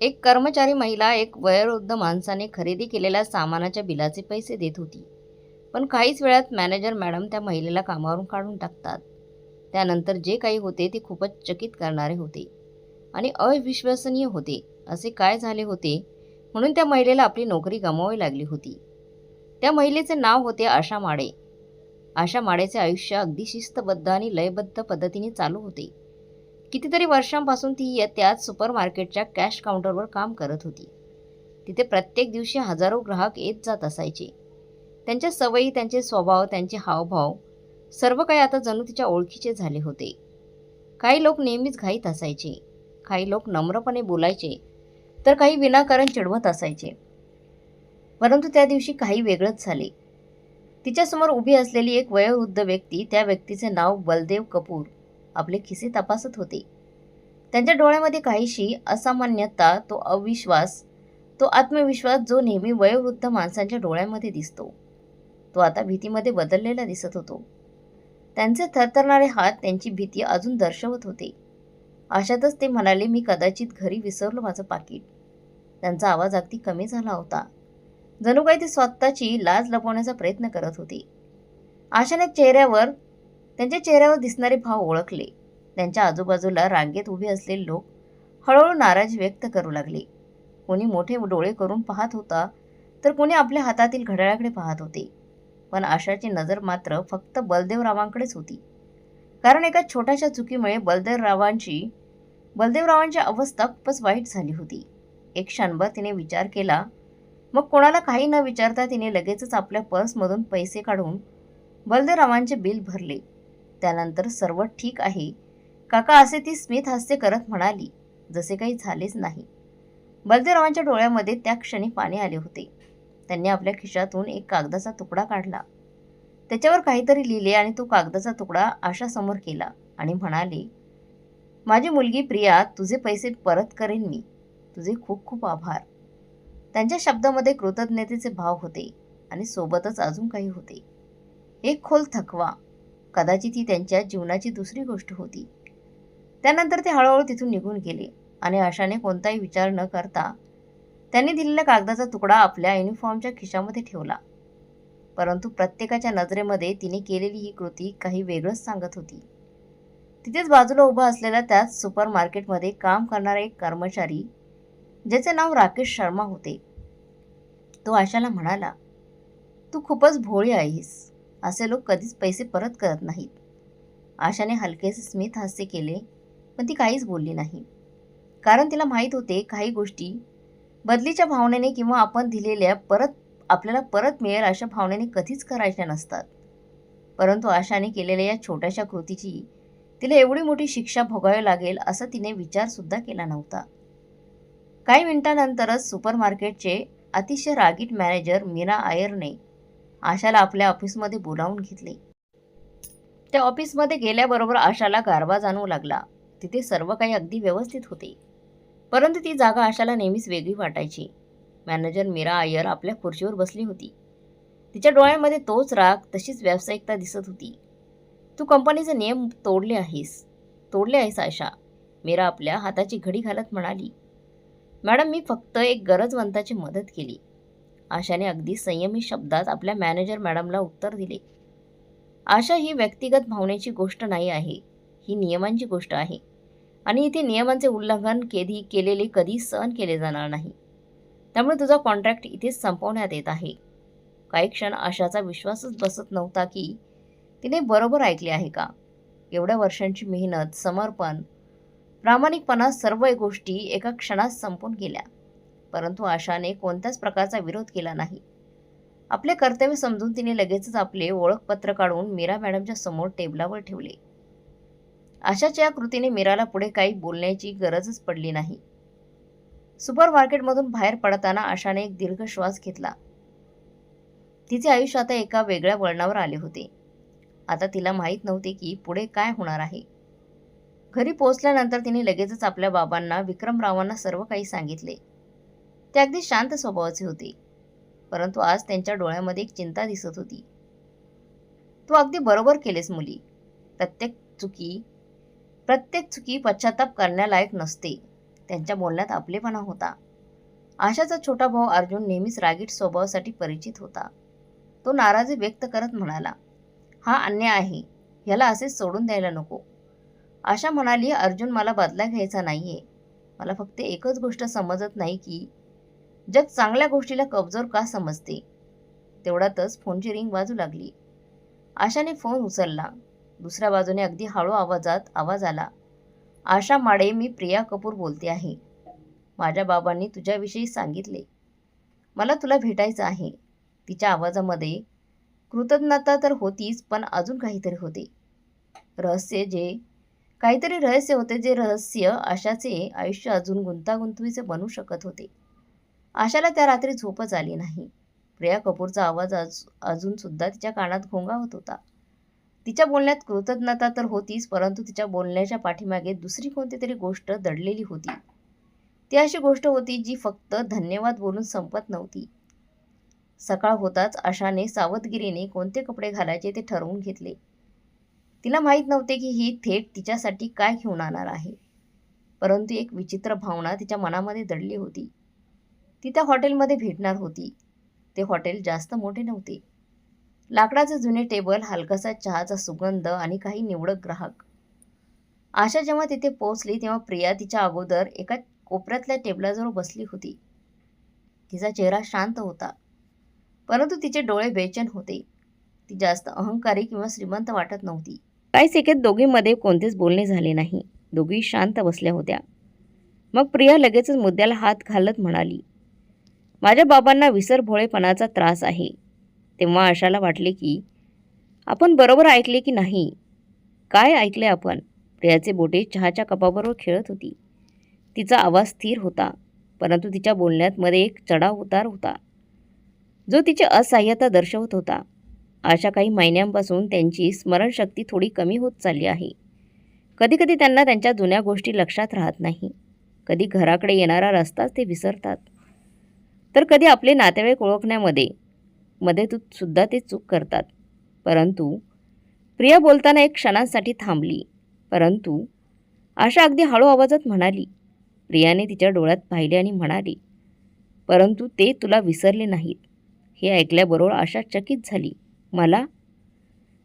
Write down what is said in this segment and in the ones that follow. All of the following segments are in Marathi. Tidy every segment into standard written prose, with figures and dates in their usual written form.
एक कर्मचारी महिला एक वयोवृद्ध माणसाने खरेदी केलेल्या सामानाच्या बिलाचे पैसे देत होती. पण काहीच वेळात मॅनेजर मॅडम त्या महिलेला कामावरून काढून टाकतात. त्यानंतर जे काही होते ते खूपच चकित करणारे होते आणि अविश्वसनीय होते. असे काय झाले होते म्हणून त्या महिलेला आपली नोकरी गमवावी लागली होती? त्या महिलेचे नाव होते आशा माडे. आशा माडेचे आयुष्य अगदी शिस्तबद्ध आणि लयबद्ध पद्धतीने चालू होते. कितीतरी वर्षांपासून ती त्याच सुपरमार्केटच्या कॅश काउंटरवर काम करत होती. तिथे प्रत्येक दिवशी हजारो ग्राहक येत जात असायचे. त्यांच्या सवयी, त्यांचे स्वभाव, त्यांचे हावभाव सर्व काही आता जणू तिच्या ओळखीचे झाले होते. काही लोक नेहमीच घाईत असायचे, काही लोक नम्रपणे बोलायचे, तर काही विनाकारण चिडवत असायचे. परंतु त्या दिवशी काही वेगळंच झाले. तिच्यासमोर उभी असलेली एक वयोवृद्ध व्यक्ती, त्या व्यक्तीचे नाव बलदेव कपूर, आपले खिसे तपासत होते. त्यांच्या डोळ्यामध्ये काहीशी असामान्यता, तो अविश्वास, तो आत्मविश्वास जो नेहमी वयोवृद्ध माणसांच्या डोळ्यामध्ये दिसतो, तो आता भीतीमध्ये बदललेला दिसत होतो. त्यांचे थरथरणारे हात त्यांची भीती अजून दर्शवत होते. अशातच ते म्हणाले, "मी कदाचित घरी विसरलो माझं पाकीट." त्यांचा आवाज अगदी कमी झाला होता. जणू काही ते स्वतःची लाज लपवण्याचा प्रयत्न करत होते. आशाने त्यांच्या चेहऱ्यावर दिसणारे भाव ओळखले. त्यांच्या आजूबाजूला रांगेत उभे असलेले लोक हळूहळू नाराजी व्यक्त करू लागले. कोणी मोठे डोळे करून पाहत होता, तर कोणी आपल्या हातातील घड्याळाकडे पाहत होते. पण आशाची नजर मात्र फक्त बलदेवरावांकडेच होती. कारण एका छोट्याशा चुकीमुळे बलदेवरावांची अवस्था खूपच वाईट झाली होती. एक क्षणभर तिने विचार केला. मग कोणाला काही न विचारता तिने लगेचच आपल्या पर्समधून पैसे काढून बलदेवरावांचे बिल भरले. त्यानंतर "सर्व ठीक आहे काका," असे ती स्मित हास्य करत म्हणाली, जसे काही झालेच नाही. बलदेवरावांच्या डोळ्यामध्ये त्या क्षणी पाणी आले होते. त्यांनी आपल्या खिशातून एक कागदाचा तुकडा काढला. त्याच्यावर काहीतरी लिहिले आणि तो कागदाचा तुकडा आशासमोर केला आणि म्हणाले, "माझी मुलगी प्रिया, तुझे पैसे परत करेन मी. तुझे खूप खूप आभार." त्यांच्या शब्दामध्ये कृतज्ञतेचे भाव होते आणि सोबतच अजून काही होते. एक खोल थकवा. कदाचित ही त्यांच्या जीवनाची दुसरी गोष्ट होती. त्यानंतर ते हळूहळू तिथून निघून गेले आणि आशाने कोणताही विचार न करता त्यांनी दिलेला कागदाचा तुकडा आपल्या युनिफॉर्मच्या खिशामध्ये ठेवला. परंतु प्रत्येकाच्या नजरेमध्ये तिने केलेली ही कृती काही वेगळंच सांगत होती. तिथेच बाजूला उभा असलेला त्याच सुपरमार्केटमध्ये काम करणारा एक कर्मचारी, ज्याचे नाव राकेश शर्मा होते, तो आशाला म्हणाला, "तू खूपच भोळी आहेस. असे लोक कधीच पैसे परत करत नाहीत." आशाने हलकेसे स्मित हास्य केले, पण ती काहीच बोलली नाही. कारण तिला माहीत होते, काही गोष्टी बदलीच्या भावनेने किंवा आपण दिलेल्या आपल्याला परत मिळेल अशा भावनेने कधीच करायच्या नसतात. परंतु आशाने केलेल्या या छोट्याशा कृतीची तिला एवढी मोठी शिक्षा भोगावी लागेल असा तिने विचारसुद्धा केला नव्हता. काही मिनिटांनंतरच सुपरमार्केटचे अतिशय रागीट मॅनेजर मीरा आयरने आशाला आपल्या ऑफिसमध्ये बोलावून घेतले. त्या ऑफिसमध्ये गेल्याबरोबर आशाला गारवा जाणवू लागला. तिथे सर्व काही अगदी व्यवस्थित होते, परंतु ती जागा आशाला नेहमीच वेगळी वाटायची. मॅनेजर मीरा आयर आपल्या खुर्चीवर बसली होती. तिच्या डोळ्यांमध्ये तोच राग, तशीच व्यावसायिकता दिसत होती. "तू कंपनीचे नियम तोडले आहेस आशा," मीरा आपल्या हाताची घडी घालत म्हणाली. "मॅडम, मी फक्त एक गरजवंताची मदत केली." आशाने अगदी संयमी शब्दात आपल्या मॅनेजर मॅडमला उत्तर दिले. "आशा, ही व्यक्तिगत भावनेची गोष्ट नाही आहे. ही नियमांची गोष्ट आहे आणि इथे नियमांचे उल्लंघन केलेले कधी सहन केले जाणार नाही. त्यामुळे तुझा कॉन्ट्रॅक्ट इथेच संपवण्यात येत आहे." काही क्षण आशाचा विश्वासच बसत नव्हता की तिने बरोबर ऐकले आहे का. एवढ्या वर्षांची मेहनत, समर्पण, प्रामाणिकपणा सर्व गोष्टी एका क्षणात संपून गेल्या. परंतु आशाने कोणत्याच प्रकारचा विरोध केला नाही. आपले कर्तव्य समजून तिने लगेचच आपले ओळखपत्र काढून मीरा मॅडमच्या समोर टेबलावर ठेवले. आशाच्या या कृतीने मीराला पुढे काही बोलण्याची गरजच पडली नाही. सुपरमार्केटमधून बाहेर पडताना आशाने एक दीर्घ श्वास घेतला. तिचे आयुष्य आता एका वेगळ्या वळणावर आले होते. आता तिला माहीत नव्हते की पुढे काय होणार आहे. घरी पोहोचल्यानंतर तिने लगेचच आपल्या बाबांना, विक्रमरावांना सर्व काही सांगितले. ते अगदी शांत स्वभावाचे होते, परंतु आज त्यांच्या डोळ्यामध्ये एक चिंता दिसत होती. "तू अगदी बरोबर केलेस मुली. प्रत्येक चुकी पश्चाताप करण्यालायक नसते. त्यांच्या बोलण्यात आपलेपणा होता. आशाचा छोटा भाऊ अर्जुन नेहमीच रागीट स्वभावासाठी परिचित होता. तो नाराजी व्यक्त करत म्हणाला, हा अन्याय आहे, ह्याला असेच सोडून द्यायला नको. आशा म्हणाली, अर्जुन मला बदला घ्यायचा नाहीये. मला फक्त एकच गोष्ट समजत नाही की जग चांगल्या गोष्टीला कमजोर का समजते. तेवढ्यातच फोनची रिंग वाजू लागली. आशाने फोन उचलला. दुसऱ्या बाजूने अगदी हळू आवाजात आवाज आला, आशा माडे, मी प्रिया कपूर बोलते आहे. माझ्या बाबांनी तुझ्याविषयी सांगितले. मला तुला भेटायचं आहे. तिच्या आवाजामध्ये कृतज्ञता तर होतीच, पण अजून काहीतरी होते. काहीतरी रहस्य होते, जे रहस्य आशाचे आयुष्य अजून गुंतागुंतीचे बनू शकत होते. आशाला त्या रात्री झोपच आली नाही. प्रिया कपूरचा आवाज अजून सुद्धा तिच्या कानात घोंगावत होता. तिच्या बोलण्यात कृतज्ञता तर होतीच, परंतु तिच्या बोलण्याच्या पाठीमागे दुसरी कोणती तरी गोष्ट दडलेली होती. ती अशी गोष्ट होती जी फक्त धन्यवाद बोलून संपत नव्हती. सकाळ होताच आशाने सावधगिरीने कोणते कपडे घालायचे ते ठरवून घेतले. तिला माहीत नव्हते की ही थेट तिच्यासाठी काय घेऊन आणणार आहे. परंतु एक विचित्र भावना तिच्या मनामध्ये दडली होती. ती त्या हॉटेलमध्ये भेटणार होती. ते हॉटेल जास्त मोठे नव्हते. लाकडाचे जुने टेबल, हलकासा चहाचा सुगंध आणि काही निवडक ग्राहक. आशा जेव्हा तिथे पोहोचली तेव्हा प्रिया तिच्या अगोदर एका कोपऱ्यातल्या टेबलाजवळ बसली होती. तिचा चेहरा शांत होता, परंतु तिचे डोळे बेचैन होते. ती जास्त अहंकारी किंवा श्रीमंत वाटत नव्हती. काही सेकंद दोघींमध्ये कोणतेच बोलणे झाले नाही. दोघी शांत बसल्या होत्या. मग प्रिया लगेचच मुद्द्याला हात घालत म्हणाली, माझ्या बाबांना विसरभोळेपणाचा त्रास आहे. तेव्हा आशाला वाटले की आपण बरोबर ऐकले की नाही. काय ऐकले आपण? प्रियाचे बोटे चहाच्या कपाबरोबर खेळत होती. तिचा आवाज स्थिर होता, परंतु तिच्या बोलण्यात मध्ये एक चढाव उतार होता, जो तिची असहाय्यता दर्शवत होता. आशा काही महिन्यांपासून त्यांची स्मरणशक्ती थोडी कमी होत चालली आहे. कधीकधी त्यांना त्यांच्या जुन्या गोष्टी लक्षात राहत नाही. कधी घराकडे येणारा रस्ताच ते विसरतात, तर कधी आपले नातेवाईक ओळखण्यामध्ये सुद्धा ते चूक करतात. परंतु प्रिया बोलताना एक क्षणांसाठी थांबली. परंतु आशा अगदी हळू आवाजात म्हणाली. प्रियाने तिच्या डोळ्यात पाहिले आणि म्हणाली, परंतु ते तुला विसरले नाहीत. हे ऐकल्याबरोबर आशा चकित झाली. मला?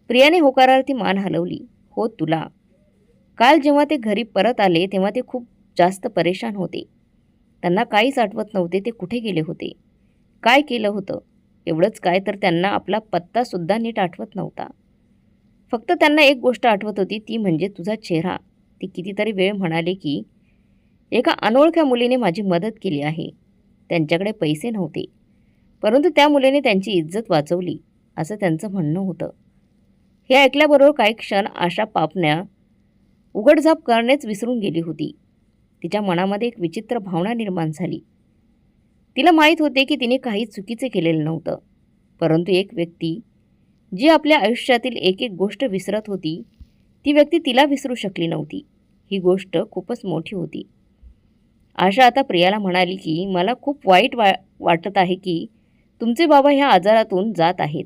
प्रियाने होकारार्थी मान हलवली. हो, तुला. काल जेव्हा ते घरी परत आले तेव्हा ते खूप जास्त परेशान होते. त्यांना काहीच आठवत नव्हते ते कुठे गेले होते, काय केलं होतं. एवढंच काय, तर त्यांना आपला पत्तासुद्धा नीट आठवत नव्हता. फक्त त्यांना एक गोष्ट आठवत होती, ती म्हणजे तुझा चेहरा. ती कितीतरी वेळ म्हणाले की एका अनोळख्या मुलीने माझी मदत केली आहे. त्यांच्याकडे पैसे नव्हते, परंतु त्या मुलीने त्यांची इज्जत वाचवली, असं त्यांचं म्हणणं होतं. हे ऐकल्याबरोबर काही क्षण आशा पापण्या उघडझाप करणेच विसरून गेली होती. तिच्या मनामध्ये एक विचित्र भावना निर्माण झाली. तिला माहीत होते की तिने काही चुकीचे केलेलं नव्हतं, परंतु एक व्यक्ती जी आपल्या आयुष्यातील एक एक गोष्ट विसरत होती, ती व्यक्ती तिला विसरू शकली नव्हती. ही गोष्ट खूपच मोठी होती. आशा आता प्रियाला म्हणाली की मला खूप वाईट वाटत आहे की तुमचे बाबा ह्या आजारातून जात आहेत.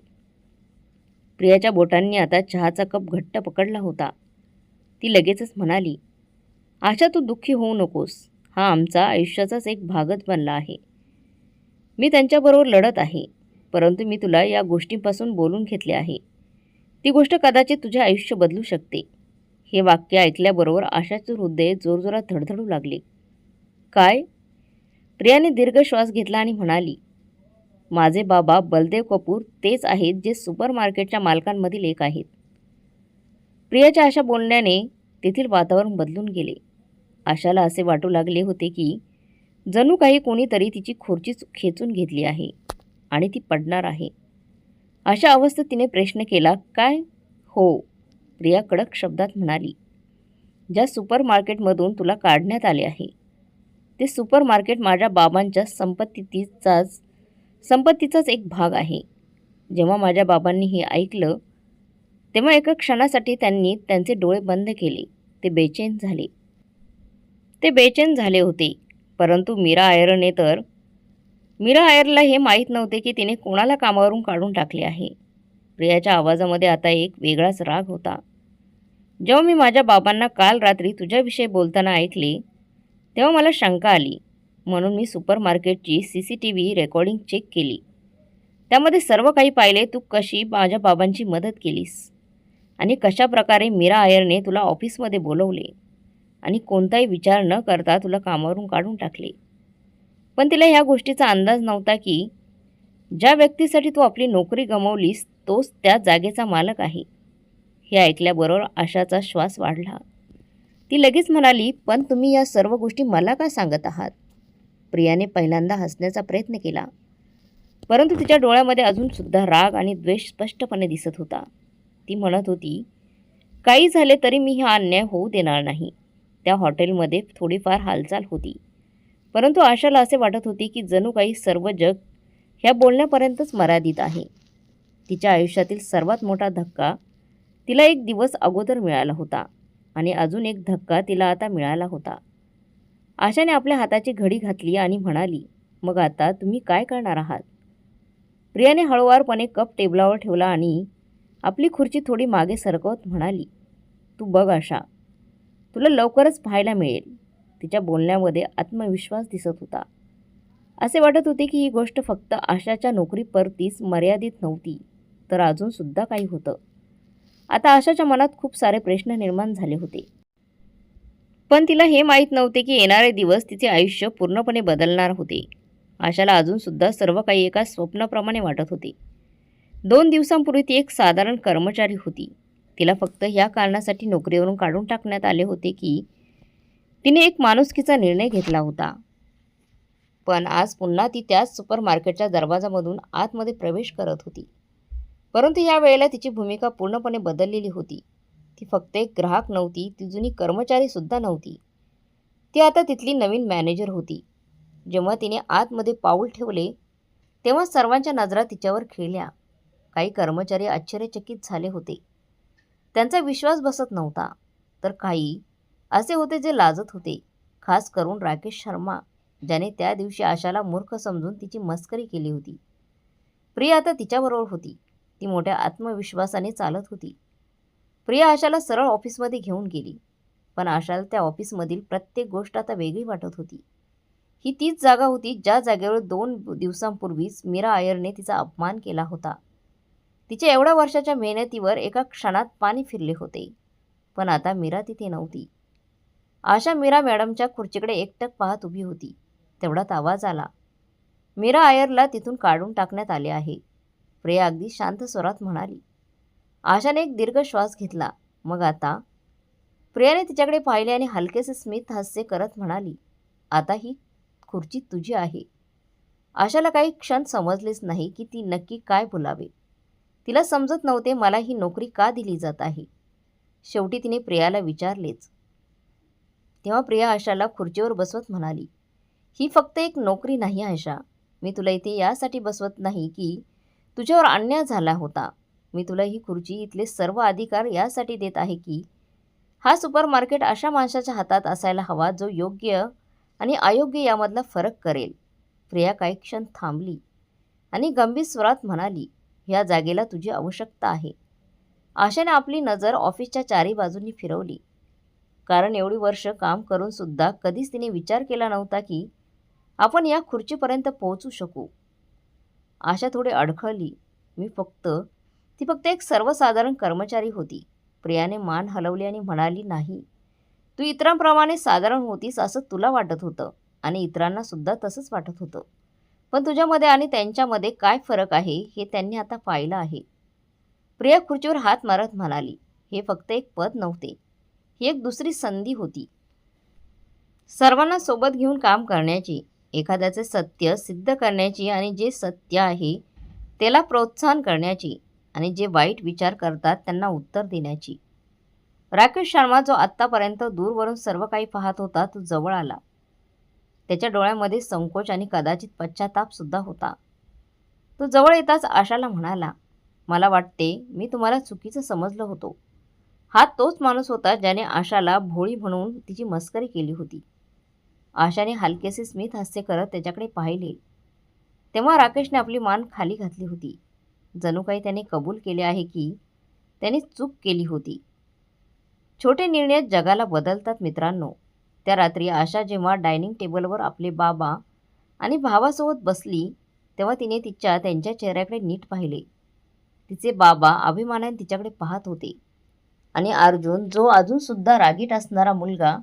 प्रियाच्या बोटांनी आता चहाचा कप घट्ट पकडला होता. ती लगेचच म्हणाली, आशा, तू दुःखी होऊ नकोस. हा आमचा आयुष्याचाच एक भागच बनला आहे. मी त्यांच्याबरोबर लढत आहे, परंतु मी तुला या गोष्टींपासून बोलून घेतले आहे. ती गोष्ट कदाचित तुझे आयुष्य बदलू शकते. हे वाक्य ऐकल्याबरोबर आशाचे हृदय जोरजोरात धडधडू लागले. काय? प्रियाने दीर्घ श्वास घेतला आणि म्हणाली, माझे बाबा बलदेव कपूर तेच आहेत जे सुपरमार्केटच्या मालकांमधील एक आहेत. प्रियाच्या अशा बोलण्याने तेथील वातावरण बदलून गेले. आशाला असे वाटू लागले होते की जणू काही कोणीतरी तिची खुर्ची खेचून घेतली आहे आणि ती पडणार आहे. अशा अवस्थेत तिने प्रश्न केला, काय? हो, प्रिया कडक शब्दात म्हणाली. ज्या सुपरमार्केटमधून तुला काढण्यात आले आहे, ते सुपरमार्केट माझ्या बाबांच्या संपत्तीचाच एक भाग आहे. जेव्हा माझ्या बाबांनी हे ऐकलं तेव्हा एका क्षणासाठी त्यांनी त्यांचे डोळे बंद केले. ते बेचैन झाले होते. परंतु मीरा आयरला हे माहीत नव्हते की तिने कोणाला कामावरून काढून टाकले आहे. प्रियाच्या आवाजामध्ये आता एक वेगळाच राग होता. जेव्हा मी माझ्या बाबांना काल रात्री तुझ्याविषयी बोलताना ऐकले तेव्हा मला शंका आली. म्हणून मी सुपरमार्केटची CCTV रेकॉर्डिंग चेक केली. त्यामध्ये सर्व काही पाहिले. तू कशी माझ्या बाबांची मदत केलीस आणि कशाप्रकारे मीरा अय्यरने तुला ऑफिसमध्ये बोलवले आणि कोणताही विचार न करता तुला कामावरून काढून टाकले. पण तिला ह्या गोष्टीचा अंदाज नव्हता की ज्या व्यक्तीसाठी तू आपली नोकरी गमावलीस तोच त्या जागेचा मालक आहे. हे ऐकल्याबरोबर आशाचा श्वास वाढला. ती लगेच म्हणाली, पण तुम्ही या सर्व गोष्टी मला का सांगत आहात? प्रियाने पहिल्यांदा हसण्याचा प्रयत्न केला, परंतु तिच्या डोळ्यामध्ये अजून सुद्धा राग आणि द्वेष स्पष्टपणे दिसत होता. ती म्हणत होती, काही झाले तरी मी हा अन्याय होऊ देणार नाही. त्या हॉटेलमध्ये थोडीफार हालचाल होती, परंतु आशाला असे वाटत होते की जणू काही सर्व जग ह्या बोलण्यापर्यंतच मर्यादित आहे. तिच्या आयुष्यातील सर्वात मोठा धक्का तिला एक दिवस अगोदर मिळाला होता आणि अजून एक धक्का तिला आता मिळाला होता. आशाने आपल्या हाताची घडी घातली आणि म्हणाली, मग आता तुम्ही काय करणार आहात? प्रियाने हळूवारपणे कप टेबलावर ठेवला आणि आपली खुर्ची थोडी मागे सरकवत म्हणाली, तू बघ आशा, तुला लवकरच पाहायला मिळेल. तिच्या बोलण्यामध्ये आत्मविश्वास दिसत होता. असे वाटत होते की ही गोष्ट फक्त आशाच्या नोकरीपुरतीच मर्यादित नव्हती, तर अजूनसुद्धा काही होतं. आता आशाच्या मनात खूप सारे प्रश्न निर्माण झाले होते. पण तिला हे माहीत नव्हते की येणारे दिवस तिचे आयुष्य पूर्णपणे बदलणार होते. आशाला अजूनसुद्धा सर्व काही एका स्वप्नाप्रमाणे वाटत होते. 2 दिवसांपूर्वी ती एक साधारण कर्मचारी होती. तिला फक्त ह्या कारणासाठी नोकरीवरून काढून टाकण्यात आले होते की तिने एक माणुसकीचा निर्णय घेतला होता. पण आज पुन्हा ती त्याच सुपरमार्केटच्या दरवाजामधून आतमध्ये प्रवेश करत होती. परंतु या वेळेला तिची भूमिका पूर्णपणे बदललेली होती. ती फक्त एक ग्राहक नव्हती, ती जुनी कर्मचारीसुद्धा नव्हती. ती आता तिथली नवीन मॅनेजर होती. जेव्हा तिने आतमध्ये पाऊल ठेवले तेव्हा सर्वांच्या नजरा तिच्यावर खिळल्या. काही कर्मचारी आश्चर्यचकित झाले होते. त्यांचा विश्वास बसत नव्हता. तर काही असे होते जे लाजत होते, खास करून राकेश शर्मा, ज्याने त्या दिवशी आशाला मूर्ख समजून तिची मस्करी केली होती. प्रिया आता तिच्याबरोबर होती. ती मोठ्या आत्मविश्वासाने चालत होती. प्रिया आशाला सरळ ऑफिसमध्ये घेऊन गेली. पण आशाला त्या ऑफिसमधील प्रत्येक गोष्ट आता वेगळी वाटत होती. ही तीच जागा होती ज्या जागेवर 2 दिवसांपूर्वीच मीरा अय्यरने तिचा अपमान केला होता. तिच्या एवढ्या वर्षाच्या मेहनतीवर एका क्षणात पाणी फिरले होते. पण आता मीरा तिथे नव्हती. आशा मीरा मॅडमच्या खुर्चीकडे एकटक पाहत उभी होती. तेवढ्यात आवाज आला, मीरा अय्यरला तिथून काढून टाकण्यात आले आहे. प्रिया अगदी शांत स्वरात म्हणाली. आशाने एक दीर्घ श्वास घेतला. मग आता? प्रियाने तिच्याकडे पाहिले आणि हलकेसे स्मित हास्य करत म्हणाली, आता ही खुर्ची तुझी आहे. आशाला काही क्षण समजलेच नाही की ती नक्की काय बोलावे. तिला समजत नव्हते मला ही नोकरी का दिली जात आहे. शेवटी तिने प्रियाला विचारलेच. तेव्हा प्रिया आशाला खुर्चीवर बसवत म्हणाली, ही फक्त एक नोकरी नाही आशा. मी तुला इथे यासाठी बसवत नाही की तुझ्यावर अन्याय झाला होता. मी तुला ही खुर्ची, इथले सर्व अधिकार यासाठी देत आहे की हा सुपरमार्केट अशा माणसाच्या हातात असायला हवा जो योग्य आणि अयोग्य यामधला फरक करेल. प्रिया काही क्षण थांबली आणि गंभीर स्वरात म्हणाली, या जागेला तुझी आवश्यकता आहे. आशाने आपली नजर ऑफिसच्या चारी बाजूंनी फिरवली. कारण एवढी वर्ष काम करून सुद्धा कधीच तिने विचार केला नव्हता की आपण या खुर्चीपर्यंत पोहोचू शकू. आशा थोडी अडखळली. ती फक्त एक सर्वसाधारण कर्मचारी होती. प्रियाने मान हलवली आणि म्हणाली, नाही, तू इतरांप्रमाणे साधारण होतीस असं तुला वाटत होतं आणि इतरांना सुद्धा तसंच वाटत होतं. पण तुझ्यामध्ये आणि त्यांच्यामध्ये काय फरक आहे हे त्यांनी आता पाहिलं आहे. प्रिया खुर्चीवर हात मारत म्हणाली, हे फक्त एक पद नव्हते, ही एक दुसरी संधी होती. सर्वांना सोबत घेऊन काम करण्याची, एखाद्याचे सत्य सिद्ध करण्याची आणि जे सत्य आहे त्याला प्रोत्साहन करण्याची आणि जे वाईट विचार करतात त्यांना उत्तर देण्याची. राकेश शर्मा, जो आत्तापर्यंत दूरवरून सर्व काही पाहत होता, तो जवळ आला. त्याच्या डोळ्यामध्ये संकोच आणि कदाचित पश्चातापसुद्धा होता. तो जवळ येताच आशाला म्हणाला, मला वाटते मी तुम्हाला चुकीचं समजलं होतो. हा तोच माणूस होता ज्याने आशाला भोळी म्हणून तिची मस्करी केली होती. आशाने हलकेसे स्मित हास्य करत त्याच्याकडे पाहिले. तेव्हा राकेशने आपली मान खाली घातली होती. जणू काही त्याने कबूल केले आहे की त्याने चूक केली होती. छोटे निर्णय जगाला बदलतात मित्रांनो. त्या रात्री आशा जेव्हा डायनिंग टेबलवर आपले बाबा आणि भावासोबत बसली तेव्हा तिने त्यांच्या चेहऱ्याकडे नीट पाहिले. तिचे बाबा अभिमानाने तिच्याकडे पाहत होते आणि अर्जुन, जो अजूनसुद्धा रागीट असणारा मुलगा,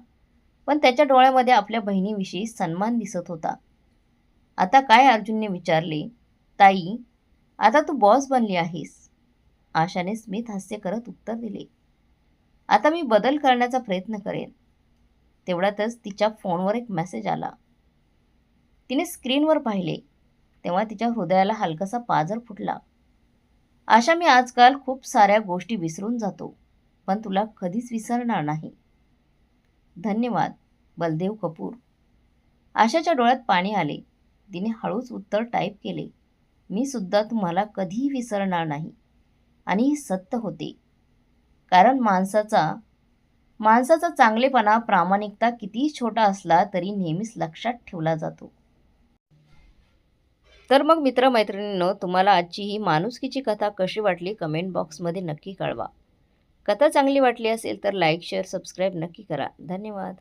पण त्याच्या डोळ्यामध्ये आपल्या बहिणीविषयी सन्मान दिसत होता. आता काय? अर्जुनने विचारले. ताई, आता तू बॉस बनली आहेस. आशाने स्मित हास्य करत उत्तर दिले. आता मी बदल करण्याचा प्रयत्न करेन. तेवढ्यातच तिच्या फोनवर एक मेसेज आला. तिने स्क्रीनवर पाहिले तेव्हा तिच्या हृदयाला हलकासा पाझर फुटला. आशा, मी आजकाल खूप साऱ्या गोष्टी विसरून जातो, पण तुला कधीच विसरणार नाही. धन्यवाद, बलदेव कपूर. आशाच्या डोळ्यात पाणी आले. तिने हळूच उत्तर टाईप केले. मी सुद्धा तुम्हाला कधीही विसरणार नाही. आणि हे सत्य होते. कारण माणसाचा चांगलेपणा, प्रामाणिकता कितीही छोटा असला तरी नेहमीच लक्षात ठेवला जातो. तर मग मित्रमैत्रिणींनो, तुम्हाला आजची ही माणुसकीची कथा कशी वाटली कमेंट बॉक्समध्ये नक्की कळवा. कथा चांगली वाटली असेल तर लाईक, शेअर, सबस्क्राईब नक्की करा. धन्यवाद.